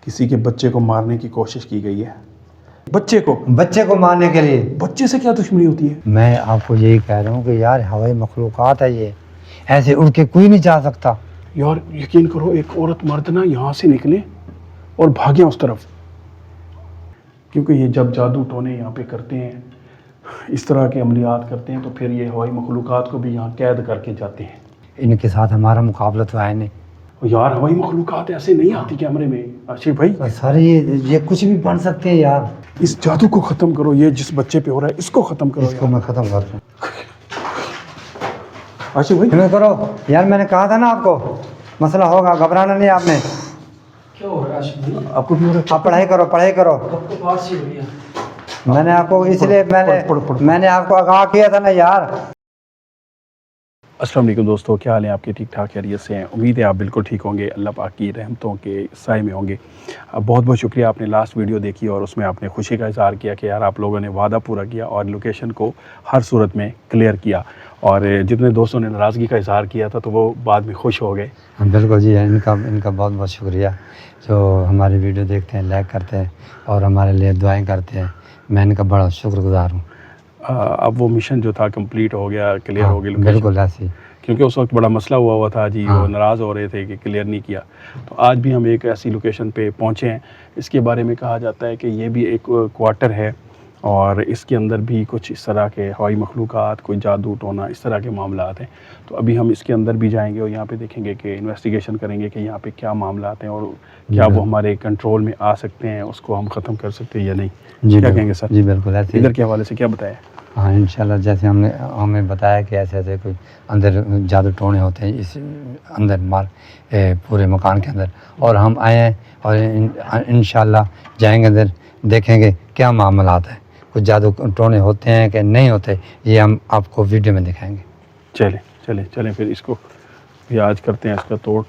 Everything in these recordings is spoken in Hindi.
किसी के बच्चे को मारने की कोशिश की गई है। बच्चे को मारने के लिए। बच्चे से क्या दुश्मनी होती है? मैं आपको यही कह रहा हूँ कि यार हवाई मखलूक़ात है, ये ऐसे उड़ के कोई नहीं जा सकता। यार यकीन करो, एक औरत मर्द ना यहाँ से निकले और भागे उस तरफ, क्योंकि ये जब जादू टोने यहाँ पे करते हैं, इस तरह के अमलियात करते हैं, तो फिर ये हवाई मखलूक़ात को भी यहाँ कैद करके जाते हैं। इनके साथ हमारा मुकाबला तो है नहीं। यार हवाई मखलूक़ात ऐसे नहीं आती कैमरे में आशिफ भाई। सर ये कुछ भी बन सकते हैं यार। इस जादू को ख़त्म करो, ये जिस बच्चे पे हो रहा है इसको ख़त्म करो। इसको मैं ख़त्म कर दूँ आशिफ भाई। तुम्हें करो यार, मैंने कहा था ना आपको मसला होगा, घबराना नहीं आपने। क्या हो रहा है आशिफ भाई? आपको भी हो रहा है? आप पढ़ाई करो। आपको बात सी हो रही है। मैंने आपको इसलिए मैंने आपको आगाह किया था ना यार। अस्सलाम वालेकुम दोस्तों, क्या हाल है आपके? ठीक ठाक खैरियत से हैं? उम्मीद है आप बिल्कुल ठीक होंगे, अल्लाह पाक की रहमतों के साए में होंगे। बहुत बहुत शुक्रिया, आपने लास्ट वीडियो देखी और उसमें आपने खुशी का इज़हार किया कि यार आप लोगों ने वादा पूरा किया और लोकेशन को हर सूरत में क्लियर किया, और जितने दोस्तों ने नाराज़गी का इज़हार किया था तो वो बाद में खुश हो गए। बिल्कुल जी, इनका बहुत बहुत शुक्रिया जो हमारी वीडियो देखते हैं, लाइक करते हैं और हमारे लिए दुआएँ करते हैं। मैं इनका बड़ा शुक्रगुज़ार हूँ। अब वो मिशन जो था कंप्लीट हो गया, क्लियर हो गया लोकेशन। बिल्कुल ऐसी, क्योंकि उस वक्त बड़ा मसला हुआ था जी, वो नाराज़ हो रहे थे कि क्लियर नहीं किया। तो आज भी हम एक ऐसी लोकेशन पे पहुँचे हैं, इसके बारे में कहा जाता है कि ये भी एक क्वार्टर है और इसके अंदर भी कुछ इस तरह के हवाई मखलूक़ात, कोई जादू टोना, इस तरह के मामलात हैं। तो अभी हम इसके अंदर भी जाएंगे और यहाँ पे देखेंगे कि इन्वेस्टिगेशन करेंगे कि यहाँ पे क्या मामलात हैं और क्या वो हमारे कंट्रोल में आ सकते हैं, उसको हम ख़त्म कर सकते हैं या नहीं। क्या कहेंगे सर? जी बिल्कुल ऐसे। इधर के हवाले से क्या बताया? हाँ इंशाल्लाह, जैसे हमें बताया कि ऐसे ऐसे कोई अंदर जादू टोने होते हैं इस अंदर पूरे मकान के अंदर, और हम आए हैं और इंशाल्लाह जाएंगे अंदर, देखेंगे क्या मामलात है, कुछ जादू टोने होते हैं कि नहीं होते, ये हम आपको वीडियो में दिखाएंगे। चलें फिर इसको भी आज करते हैं इसका तोड़।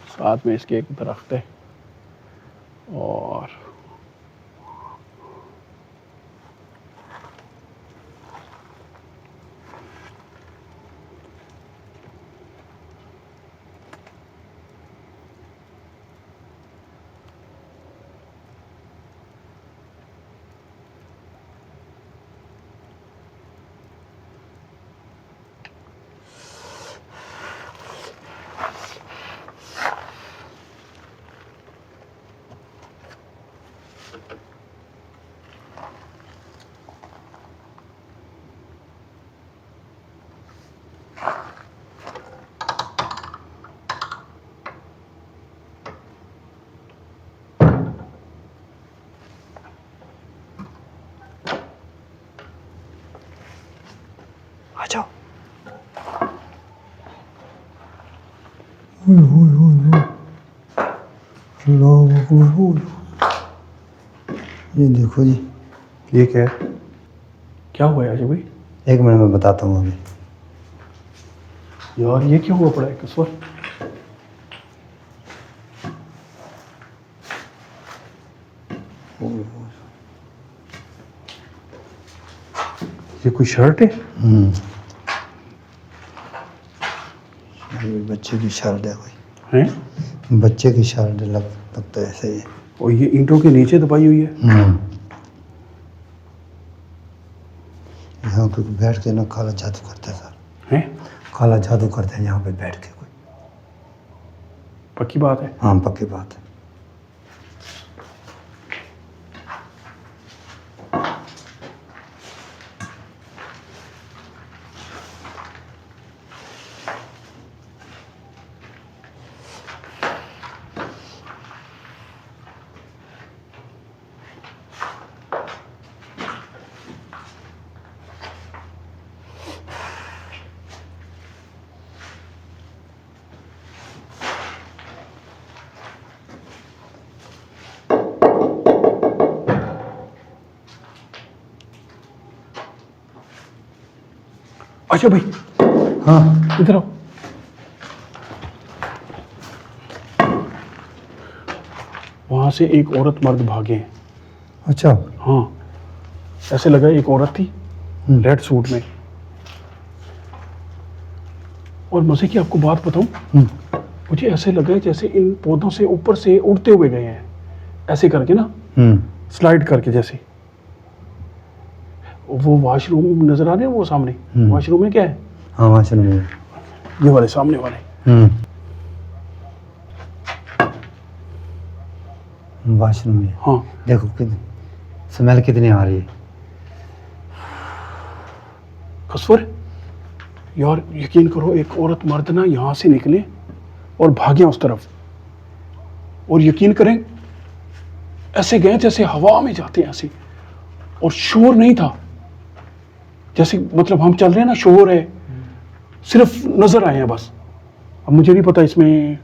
साथ में इसके एक दरख्त है और आ जाओ। ये देखो जी, ये क्या हुआ है आशिफ भाई? एक मिनट में बताता हूँ अभी। यार ये क्यों हुआ पड़ा है कसवर? ये कोई शर्ट है? ये बच्चे की शर्ट है कोई, हैं? बच्चे की शर्ट लगता है ऐसे ही। और ये ईंटों के नीचे दबाई हुई है। यहाँ पे बैठ के ना काला जादू करता है सर। हैं? काला जादू करते हैं यहाँ पे बैठ के कोई। पक्की बात है? हाँ पक्की बात है। अच्छा भाई, हाँ इधर आओ। वहां से एक औरत मर्द भागे हैं। अच्छा। हाँ, ऐसे लगा एक औरत थी रेड सूट में, और मजे की आपको बात बताऊं, मुझे ऐसे लगा जैसे इन पौधों से ऊपर से उड़ते हुए गए हैं। ऐसे करके ना, स्लाइड करके जैसे। वो वॉशरूम नजर आ रहे हैं वो सामने, वॉशरूम में क्या है? हाँ वॉशरूम में, ये वाले सामने वाले। वॉशरूम में। हाँ देखो स्मेल कितनी आ रही है। कसवर यार, यकीन करो एक औरत मर्द ना यहाँ से निकले और भागे उस तरफ, और यकीन करें ऐसे गए जैसे हवा में जाते हैं ऐसे, और शोर नहीं था, जैसे मतलब हम चल रहे हैं ना, शोर है, सिर्फ नजर आए हैं बस। अब मुझे नहीं पता इसमें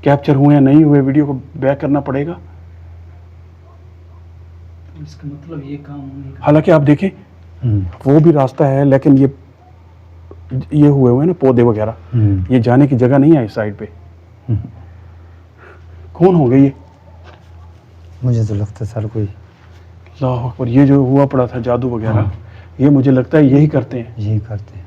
कैप्चर हुए या नहीं हुए, वीडियो को बैक करना पड़ेगा। इसका मतलब ये काम होने का। हालांकि आप देखें वो भी रास्ता है, लेकिन ये हुए हुए ना पौधे वगैरह, ये जाने की जगह नहीं है इस साइड पे। कौन हो गए ये? मुझे तो लगता है सर कोई। अल्लाह अकबर, ये जो हुआ पड़ा था जादू वगैरह, ये मुझे लगता है यही करते हैं। यही करते हैं।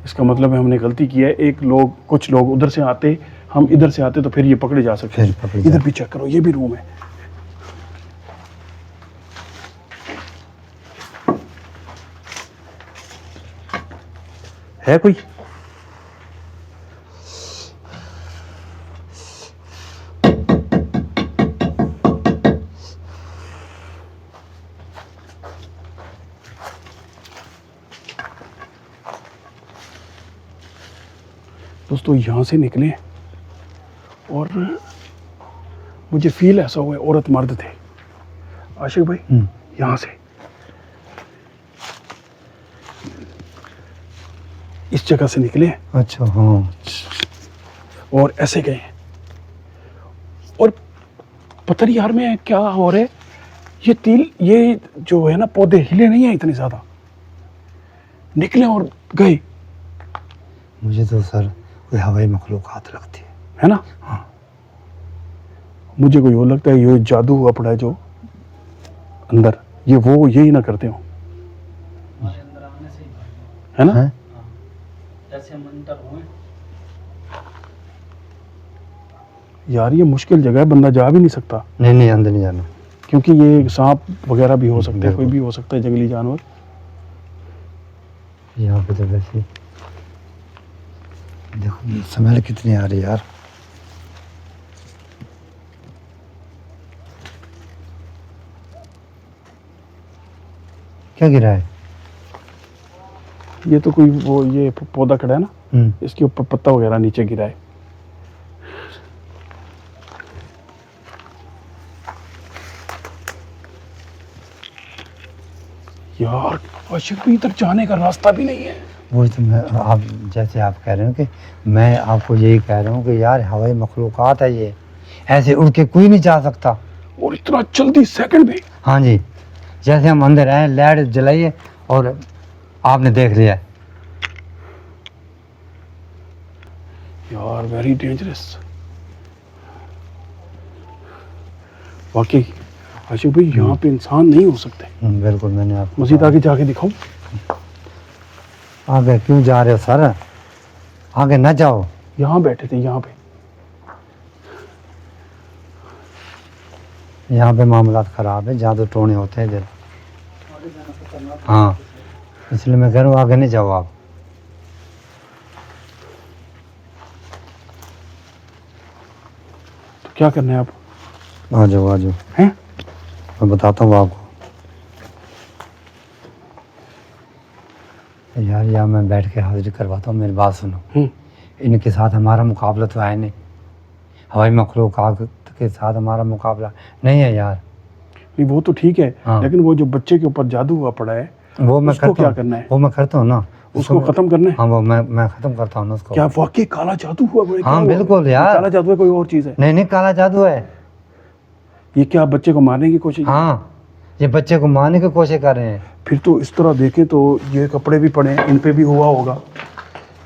इसका मतलब है हमने गलती की है। कुछ लोग उधर से आते, हम इधर से आते, तो फिर ये पकड़े जा सकते हैं। इधर भी चेक करो, ये भी रूम है। है कोई? दोस्तों यहाँ से निकले और मुझे फील ऐसा हुआ है औरत मर्द थे। आशिक भाई यहाँ से इस जगह से निकले। अच्छा हाँ। और ऐसे गए, और पता नहीं यार में क्या हो रहा है, ये जो है ना पौधे हिले नहीं है इतने ज्यादा, निकले और गए। मुझे तो सर कोई हवाई मखलूक़ात लगती है ना? हाँ, मुझे कोई और लगता है ये जादू हुआ पड़ा है जो अंदर, ये वो यही ना करते हो, हमारे अंदर आने से ही भागे। है ना? है? जैसे हम अंदर हुए। यार ये मुश्किल जगह है, बंदा जा भी नहीं सकता, नहीं अंदर नहीं जाना, क्योंकि ये सांप वगैरह भी हो सकते हैं, कोई बिल्कुल। भी हो सकता है, जंगली जानवर। यहाँ पे तो वैसे देखो स्मेल कितनी आ रही है यार। क्या गिरा है? ये तो कोई वो ये पौधा खड़ा है ना, इसके ऊपर पत्ता वगैरह नीचे गिरा है। यार आशिक भी इधर जाने का रास्ता भी नहीं है। वही तो मैं, आप जैसे आप कह रहे हो कि मैं आपको यही कह रहा हूँ कि यार हवाई मखलूक़ात है ये, ऐसे उड़ के कोई नहीं जा सकता, और इतना जल्दी सेकंड में। हाँ जी, जैसे हम अंदर आए लाइट जलाइए और आपने देख लिया। यार वेरी डेंजरस वाकई। आशिक भाई यहाँ पे इंसान नहीं हो सकते। बिल्कुल, मैंने आपको मजीद आगे जाके दिखाऊं? आगे क्यों जा रहे हो सर? आगे न जाओ। यहाँ बैठे थे, यहाँ पे। यहाँ पे मामलात ख़राब है, जहाँ तो टोने होते हैं इधर। आगे जाना खतरनाक। हाँ, इसलिए मैं कह रहा हूँ आगे नहीं जाओ आप। तो क्या करना है आप? आ जाओ हैं? मैं बताता हूँ आपको। यार मैं बैठ के हाजिरी करवाता हूँ, मेरी बात सुनो। इनके साथ हमारा मुकाबला तो है नहीं, हवाई मखलूक़ात के साथ हमारा मुकाबला नहीं है यार। नहीं वो तो ठीक है, हाँ। लेकिन वो जो बच्चे के ऊपर जादू हुआ पड़ा है, वो मैं उसको क्या करना है? वो मैं करता हूँ ना, उसको खत्म करना है। हाँ वो मैं खत्म करता हूँ ना उसको। क्या वाकई काला जादू हुआ? क्या हाँ हुआ? बिल्कुल यार। काला जादू है कोई और चीज है? नहीं काला जादू है। ये क्या बच्चे को मारने की कोशिश? हाँ, ये बच्चे को मारने की कोशिश कर रहे हैं। फिर तो इस तरह देखें तो ये कपड़े भी पड़े हैं, इन पे भी हुआ होगा,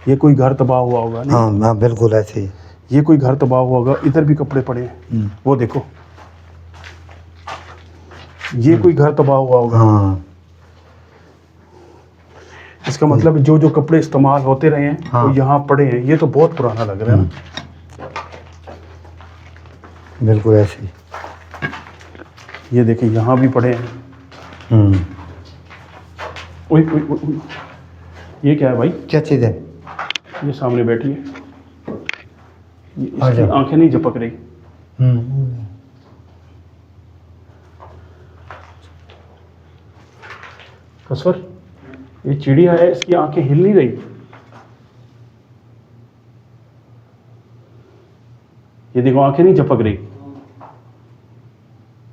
ये कोई घर तबाह हुआ होगा। नहीं? हाँ बिल्कुल ऐसे ही, ये कोई घर तबाह हुआ होगा। इधर भी कपड़े पड़े हैं, वो देखो, ये कोई घर तबाह हुआ होगा। हाँ इसका मतलब जो जो कपड़े इस्तेमाल होते रहे हैं हाँ। वो यहाँ पड़े हैं। ये तो बहुत पुराना लग रहा है ना। बिल्कुल ऐसे ही। ये देखें यहाँ भी पड़े हैं। ओए ओए ओए, ओए। ये क्या है भाई? क्या चीज़ है? ये सामने बैठी है, आ इसकी जाओ। आंखें नहीं झपक रही। कसवर, ये चिड़िया है, इसकी आंखें हिल नहीं रही। ये देखो आंखें नहीं झपक रही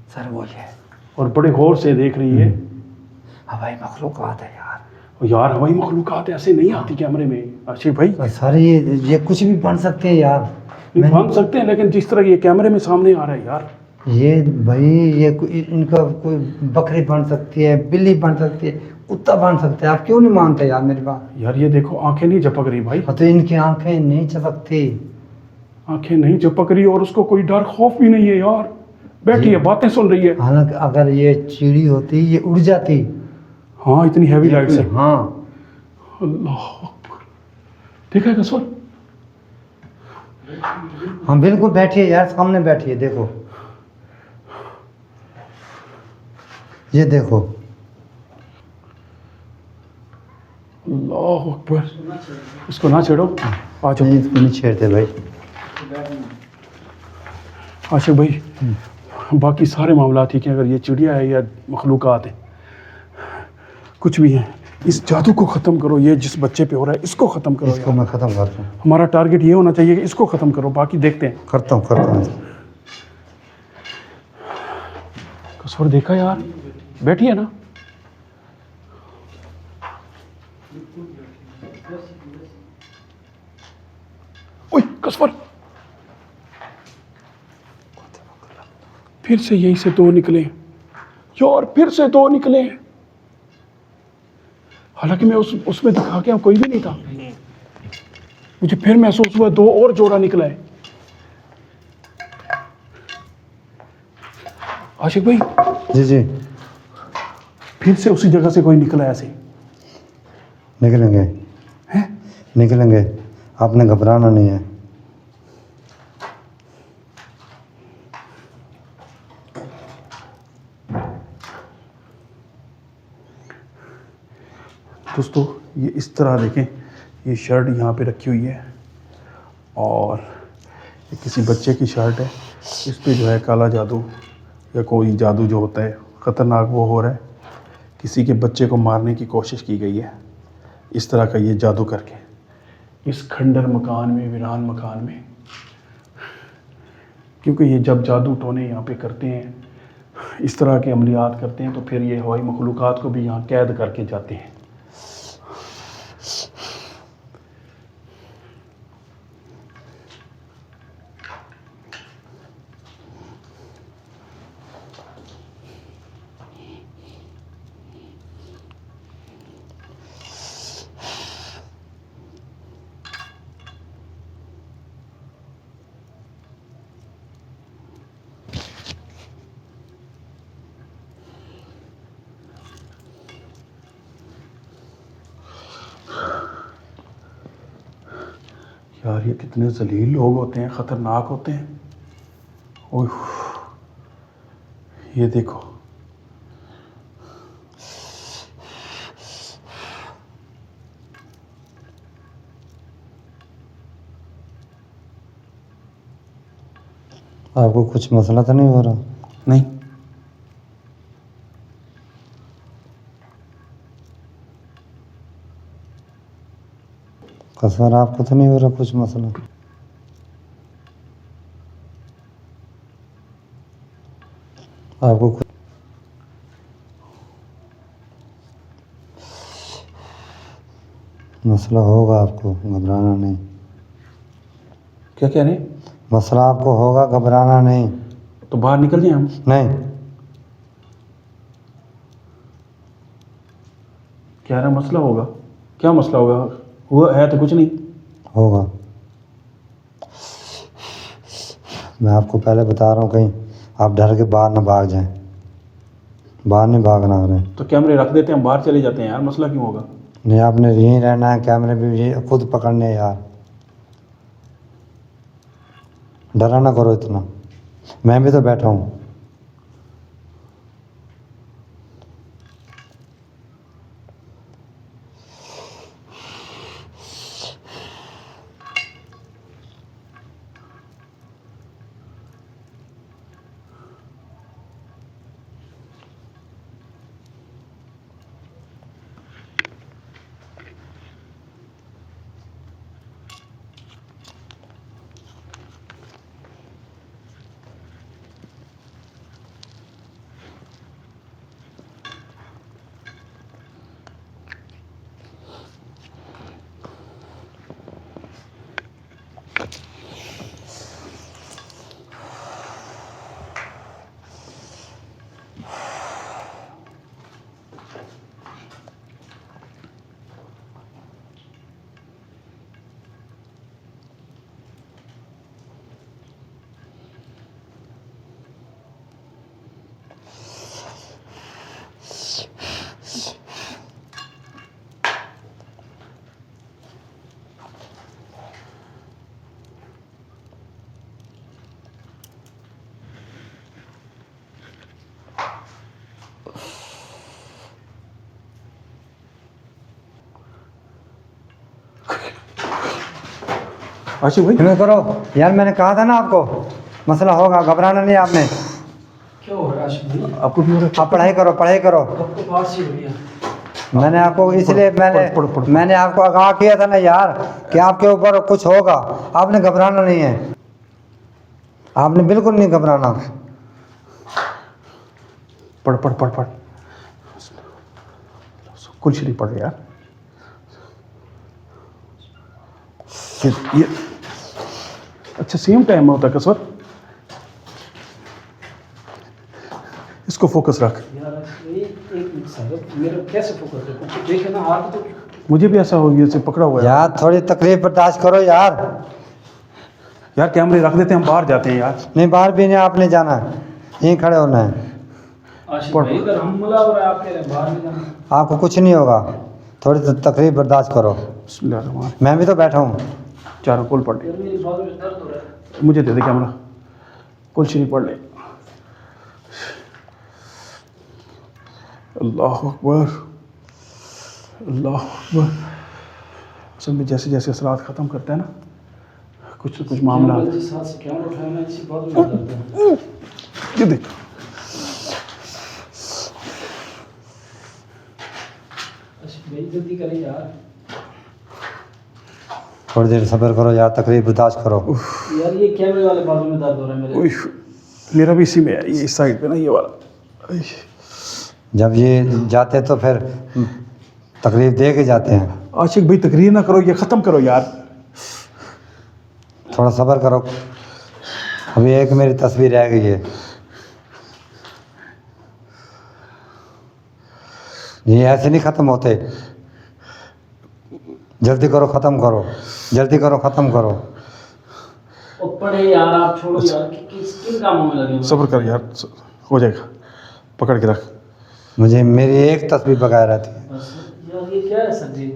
सर बोलिए। और बड़े गौर से देख रही है। हवाई मखलूक़ात है यार। और यार हवाई मखलूकात ऐसे नहीं आती कैमरे में आशिक भाई। सर ये कुछ भी बन सकते हैं यार। नहीं भाग सकते हैं, लेकिन जिस तरह ये कैमरे में सामने आ रहा है यार। ये भाई इनका कोई बकरी बन सकती है, बिल्ली बन सकती है, कुत्ता बन सकता है। आप क्यों नहीं मानते यार मेरी बात? यार ये देखो आंखें नहीं झपक रही भाई। तो इनकी आंखें नहीं झपकती। आंखें नहीं झपक रही और उसको कोई डर खौफ भी नहीं है यार। बैठी है, बातें सुन रही है। हालांकि अगर ये चिड़ी होती ये उड़ जाती। हाँ, इतनी हैवी लाइट से। हाँ अल्लाह अकबर। ठीक है कसवर? हम बिल्कुल बैठिए यार, सामने बैठिए। देखो ये देखो। अल्लाह अकबर। इसको ना छेड़ो। आ जाओ। नहीं इसको नहीं छेड़ते भाई। आशिक भाई, बाकी सारे मामला ठीक है। अगर ये चिड़िया है या मखलूकात है, कुछ भी है, इस जादू को ख़त्म करो। ये जिस बच्चे पे हो रहा है इसको ख़त्म करो। इसको मैं ख़त्म करता हूँ। हमारा टारगेट ये होना चाहिए कि इसको ख़त्म करो, बाकी देखते हैं। करता हूँ। कसवर देखा यार, बैठी है ना। ओए कसवर, फिर से यहीं से दो निकले यार, फिर से दो निकले। हालांकि मैं उसमें दिखा के कोई भी नहीं था, मुझे फिर महसूस हुआ दो और जोड़ा निकला है। आशिक भाई जी जी फिर से उसी जगह से कोई निकला है ऐसे। निकलेंगे हैं? निकलेंगे, आपने घबराना नहीं है। दोस्तों ये इस तरह देखें, ये शर्ट यहाँ पे रखी हुई है और ये किसी बच्चे की शर्ट है। इस पे जो है काला जादू या कोई जादू जो होता है ख़तरनाक वो हो रहा है। किसी के बच्चे को मारने की कोशिश की गई है इस तरह का ये जादू करके, इस खंडर मकान में, वीरान मकान में। क्योंकि ये जब जादू टोने यहाँ पे करते हैं, इस तरह के अमलियात करते हैं, तो फिर ये हवाई मखलूक़ात को भी यहाँ कैद करके जाते हैं। यार ये कितने जलील लोग होते हैं, ख़तरनाक होते हैं। ओह ये देखो, आपको कुछ मसला तो नहीं हो रहा? नहीं कसर आपको तो नहीं हो रहा कुछ मसला? आपको कुछ मसला होगा, आपको घबराना नहीं। क्या कह रहे हैं? मसला आपको होगा, घबराना नहीं। तो बाहर निकल जाए हम? नहीं क्या रहा मसला होगा? क्या मसला होगा? हुआ है तो कुछ नहीं होगा। मैं आपको पहले बता रहा हूँ, कहीं आप डर के बाहर ना भाग जाएं। बाहर नहीं भागना आपने। तो कैमरे रख देते हैं, हम बाहर चले जाते हैं यार, मसला क्यों होगा? नहीं, आपने यहीं रहना है। कैमरे भी ये खुद पकड़ने यार। डरा ना करो इतना, मैं भी तो बैठा हूँ। आशिक भाई हिम्मत करो यार, मैंने कहा था ना आपको मसला होगा, घबराना नहीं आपने। क्या हो रहा है आशिक भाई? आपको भी हो रहा आप पढ़ाई करो, पढ़ाई करो। आपको बात सी हो रही है। मैंने आपको इसलिए पढ़ो। मैंने आपको आगाह किया था ना यार कि आपके ऊपर कुछ होगा, आपने घबराना नहीं है, आपने बिल्कुल नहीं घबराना। पढ़ कुल शरीफ पढ़ यार। ये अच्छा सेम टाइम में होता है कसरत। इसको फोकस रख। यार एक मिनट सर, मेरा कैसे फोकस है? कुछ देखे ना हाथ तो। मुझे भी ऐसा हो गया, इसे पकड़ा हुआ है यार थोड़ी तकलीफ बर्दाश्त करो यार। यार कैमरे रख देते हैं, हम बाहर जाते हैं यार। नहीं बाहर भी नहीं आपने जाना है, यहीं खड़े होना है। आशिक भाई इधर हमला हो रहा है, आप कह रहे हैं बाहर नहीं जाना। आपको कुछ नहीं होगा, थोड़ी तकलीफ बर्दाश्त करो। बिस्मिल्लाह, मैं भी तो बैठा हूँ। चारों कुल पढ़ ले। यार मेरी बाजू में दर्द हो रहा है। मुझे दे दे कैमरा, कुल शरीफ पढ़ ले। अल्लाह अकबर, अल्लाह अकबर। असल में जैसे जैसे असरात ख़त्म करता है ना, कुछ न कुछ मामला कैमरा जिस हाथ से कैमरा उठाया ना, इसी बाजू में दर्द है। ये देख। आशिक भाई जल्दी करें यार। थोड़ी देर सब्र करो यार, तकलीफ बर्दाश्त करो। यार ये कैमरे वाले बाजू में दर्द हो रहा है मेरे। ओह, मेरा भी इसी में है, ये इस साइड पे ना, ये वाला। ओह, जब ये जाते तो फिर तकलीफ दे के जाते हैं। आशिक भाई तकरीर ना करो, ये ख़त्म करो यार। थोड़ा सब्र करो, अभी एक मेरी तस्वीर रह गई है। ये ऐसे नहीं ख़त्म होते, जल्दी करो ख़त्म करो, जल्दी करो ख़त्म करो। ओ पढ़े यार, आप छोड़ो यार। किन कामों में लगे हुए हैं? सब्र कर यार, हो जाएगा। पकड़ के रख। मुझे मेरी एक तस्वीर बकाया रहती है। बस यार ये क्या है सर जी?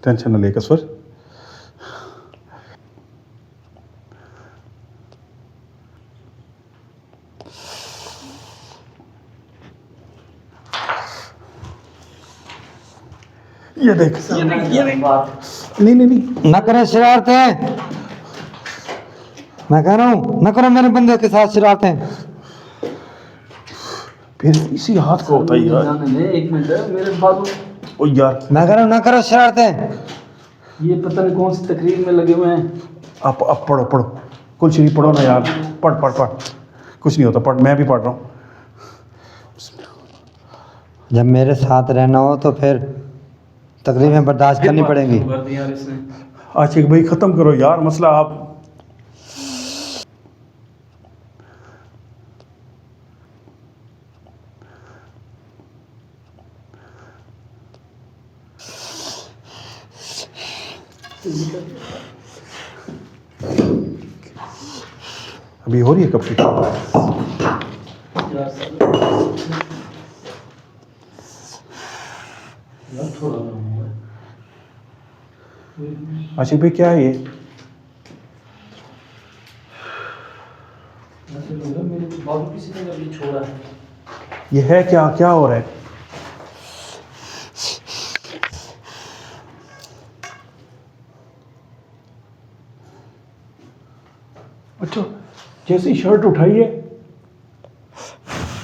टेंशन न ले कसवर। ये देख, ये देख बात। नहीं। न करो शरारतें, मैं कह रहा हूँ न करो मेरे बंदे के साथ शरारतें। फिर इसी हाथ को होता ही यार। जाने दे, एक मिनट मेरे बाजू। ओ यार, मैं कह रहा हूँ न करो शरारतें। ये पता नहीं कौन सी तकरीर में लगे हुए हैं। आप पढ़ो कुल शरीफ पढ़ो ना यार। पढ़ कुछ नहीं होता, पढ़। मैं भी पढ़ रहा हूँ। जब मेरे साथ रहना हो तो फिर तकलीफें बर्दाश्त करनी पड़ेंगी। कर दिया यार इसने। आशिक भाई ख़त्म करो यार मसला। आप अभी हो रही है कब की? यार थोड़ा ना हो। आशिक भाई क्या है ये? मेरे बाबू किसी ने अभी छोड़ा है। ये है क्या हो रहा है? अच्छा, जैसे ही शर्ट उठाई है।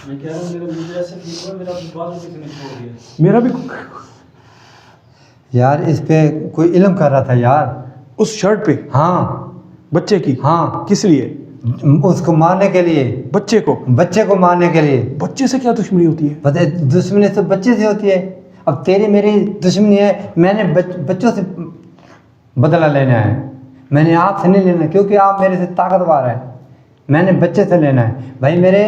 मैं कह रहा हूँ मेरे मुझे ऐसे फील हुआ मेरा बाबू किसी ने छोड़ दिया। मेरा भी यार इस पे कोई इल्म कर रहा था यार, उस शर्ट पे। हाँ बच्चे की? हाँ, किस लिए? उसको मारने के लिए, बच्चे को मारने के लिए। बच्चे से क्या दुश्मनी होती है? पता है, दुश्मनी तो बच्चे से होती है। अब तेरी मेरी दुश्मनी है, मैंने बच्चों से बदला लेना है, मैंने आपसे नहीं लेना, क्योंकि आप मेरे से ताकतवर है। मैंने बच्चे से लेना है भाई। मेरे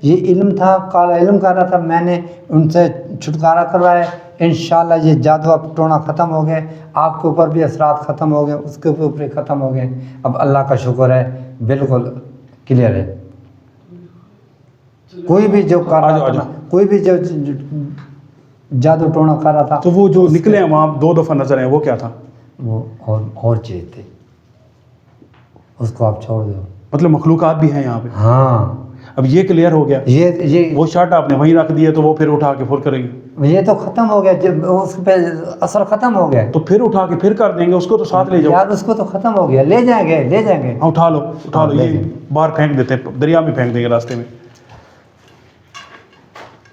ये इल्म था, काला इल्म कर रहा था, मैंने उनसे छुटकारा करवाया। इंशाल्लाह ये जादू अब टोना ख़त्म हो गए, आपके ऊपर भी असरात ख़त्म हो गए, उसके ऊपर भी ख़त्म हो गए। अब अल्लाह का शुक्र है, बिल्कुल क्लियर है। कोई भी जो कर रहा था, कोई भी जो जादू टोना कर रहा था, तो वो जो निकले हैं वहाँ 2 दफ़ा नजर आए, वो क्या था? वो और चीज़ थी, उसको आप छोड़ दो। मतलब मखलूकात भी हैं यहाँ पे। हाँ अब ये क्लियर हो गया। ये वो शर्ट आपने वहीं रख दिया, तो वो फिर उठा के फुर करेंगे। ये तो खत्म हो गया, जब उस पे असर खत्म हो गया। तो फिर उठा के फिर कर देंगे, उसको तो साथ ले जाओ यार उसको तो खत्म हो गया, ले जाएंगे ले जाएंगे। हाँ उठा लो हाँ, ले ये जाओ। बाहर फेंक देते हैं, दरिया में फेंक देंगे रास्ते में।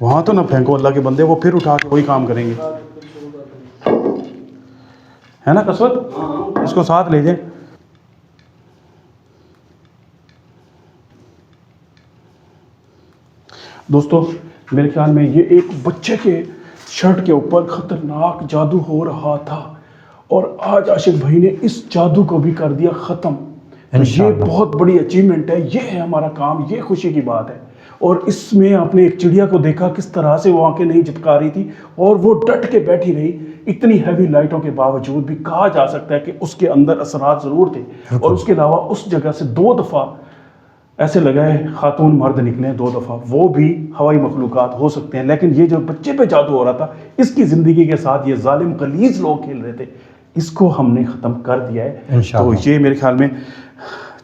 वहाँ तो ना फेंको अल्लाह के बंदे, वो फिर उठा के वही काम करेंगे, है ना कसवत, इसको साथ ले जाए। दोस्तों मेरे ख्याल में ये एक बच्चे के शर्ट के ऊपर खतरनाक जादू हो रहा था और आज आशिक भाई ने इस जादू को भी कर दिया ख़त्म। तो ये इंशाअल्लाह। बहुत बड़ी अचीवमेंट है, ये है हमारा काम, ये खुशी की बात है। और इसमें आपने एक चिड़िया को देखा किस तरह से वो आंखें नहीं झपका रही थी और वो डट के बैठी रही, इतनी हैवी लाइटों के बावजूद भी कहा जा सकता है कि उसके अंदर असरात ज़रूर थे। और उसके अलावा उस जगह से 2 दफ़ा ऐसे लगा है खातून मर्द निकले 2 दफ़ा, वो भी हवाई मखलूक़ात हो सकते हैं। लेकिन ये जो बच्चे पे जादू हो रहा था, इसकी ज़िंदगी के साथ ये जालिम गलीज़ लोग खेल रहे थे, इसको हमने ख़त्म कर दिया है। तो इंशाअल्लाह। ये मेरे ख्याल में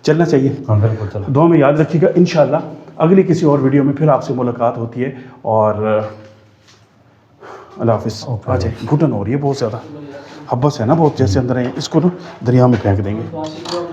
चलना चाहिए। हाँ बिल्कुल चलो। दुआ में याद रखिएगा। इंशाअल्लाह अगली किसी और वीडियो में फिर आपसे मुलाकात होती है। और अल्लाह हाफिज़। आ जाए, घुटन हो रही है बहुत ज़्यादा, हब्बस है ना बहुत, जैसे अंदर है, इसको ना दरिया में फेंक देंगे।